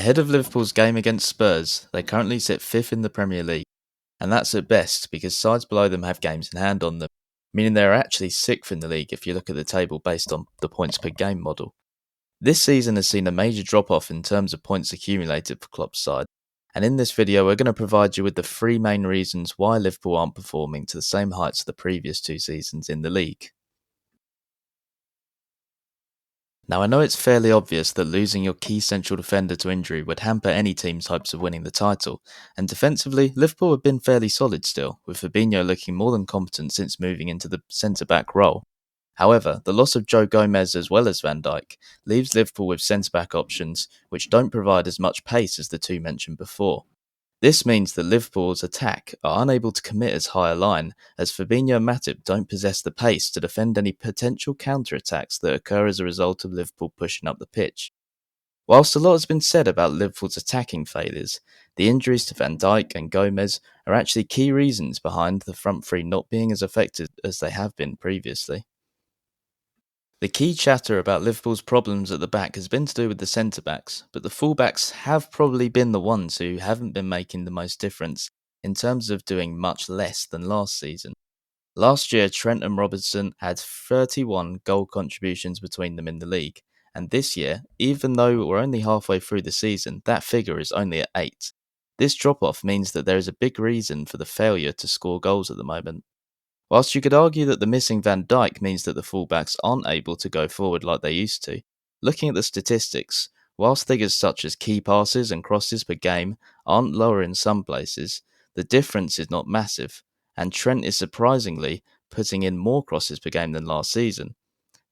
Ahead of Liverpool's game against Spurs, they currently sit 5th in the Premier League, and that's at best because sides below them have games in hand on them, meaning they're actually 6th in the league if you look at the table based on the points per game model. This season has seen a major drop-off in terms of points accumulated for Klopp's side, and in this video we're going to provide you with the 3 main reasons why Liverpool aren't performing to the same heights of the previous 2 seasons in the league. Now, I know it's fairly obvious that losing your key central defender to injury would hamper any team's hopes of winning the title, and defensively, Liverpool have been fairly solid still, with Fabinho looking more than competent since moving into the centre-back role. However, the loss of Joe Gomez as well as Van Dijk leaves Liverpool with centre-back options which don't provide as much pace as the 2 mentioned before. This means that Liverpool's attack are unable to commit as high a line, as Fabinho and Matip don't possess the pace to defend any potential counter-attacks that occur as a result of Liverpool pushing up the pitch. Whilst a lot has been said about Liverpool's attacking failures, the injuries to Van Dijk and Gomez are actually key reasons behind the front three not being as effective as they have been previously. The key chatter about Liverpool's problems at the back has been to do with the centre-backs, but the full-backs have probably been the ones who haven't been making the most difference in terms of doing much less than last season. Last year, Trent and Robertson had 31 goal contributions between them in the league, and this year, even though we're only halfway through the season, that figure is only at 8. This drop-off means that there is a big reason for the failure to score goals at the moment. Whilst you could argue that the missing Van Dijk means that the fullbacks aren't able to go forward like they used to, looking at the statistics, whilst figures such as key passes and crosses per game aren't lower in some places, the difference is not massive, and Trent is surprisingly putting in more crosses per game than last season.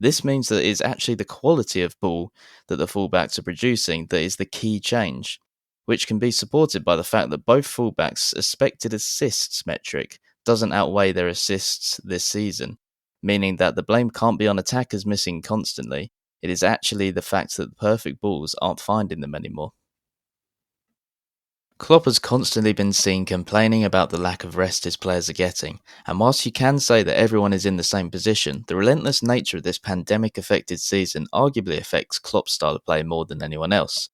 This means that it's actually the quality of ball that the fullbacks are producing that is the key change, which can be supported by the fact that both fullbacks' expected assists metric doesn't outweigh their assists this season, meaning that the blame can't be on attackers missing constantly. It is actually the fact that the perfect balls aren't finding them anymore. Klopp has constantly been seen complaining about the lack of rest his players are getting, and whilst you can say that everyone is in the same position, the relentless nature of this pandemic-affected season arguably affects Klopp's style of play more than anyone else.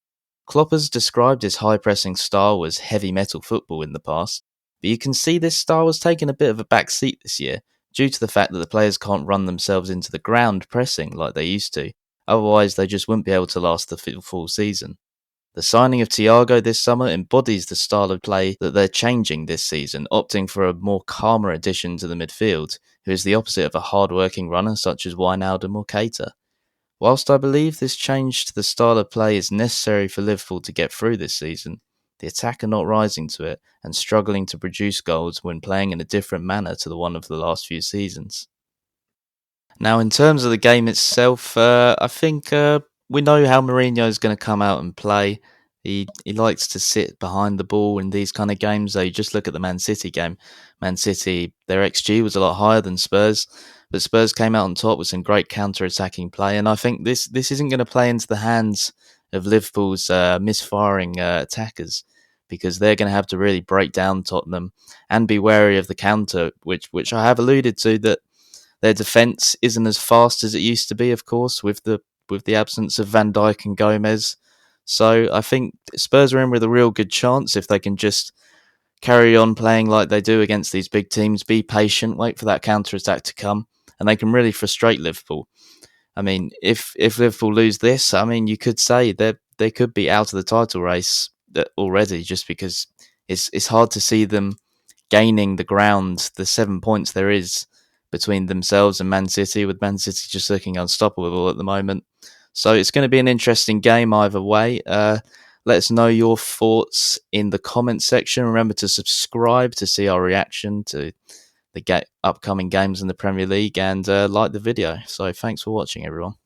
Klopp has described his high-pressing style as heavy metal football in the past, but you can see this style has taken a bit of a back seat this year, due to the fact that the players can't run themselves into the ground pressing like they used to, otherwise they just wouldn't be able to last the full season. The signing of Thiago this summer embodies the style of play that they're changing this season, opting for a more calmer addition to the midfield, who is the opposite of a hard-working runner such as Wijnaldum or Keita. Whilst I believe this change to the style of play is necessary for Liverpool to get through this season, the attack are not rising to it and struggling to produce goals when playing in a different manner to the one of the last few seasons. Now, in terms of the game itself, I think we know how Mourinho is going to come out and play. He likes to sit behind the ball in these kind of games. So you just look at the Man City game. Man City, their XG was a lot higher than Spurs, but Spurs came out on top with some great counter-attacking play. And I think this isn't going to play into the hands of Liverpool's misfiring attackers, because they're going to have to really break down Tottenham and be wary of the counter, which I have alluded to, that their defence isn't as fast as it used to be, of course, with the absence of Van Dijk and Gomez. So I think Spurs are in with a real good chance if they can just carry on playing like they do against these big teams, be patient, wait for that counter-attack to come, and they can really frustrate Liverpool. I mean, if Liverpool lose this, I mean, you could say that they could be out of the title race already, just because it's hard to see them gaining the ground, the 7 points there is between themselves and Man City, with Man City just looking unstoppable at the moment. So it's going to be an interesting game either way. Let us know your thoughts in the comments section. Remember to subscribe to see our reaction to the upcoming games in the Premier League, and like the video. So thanks for watching, everyone.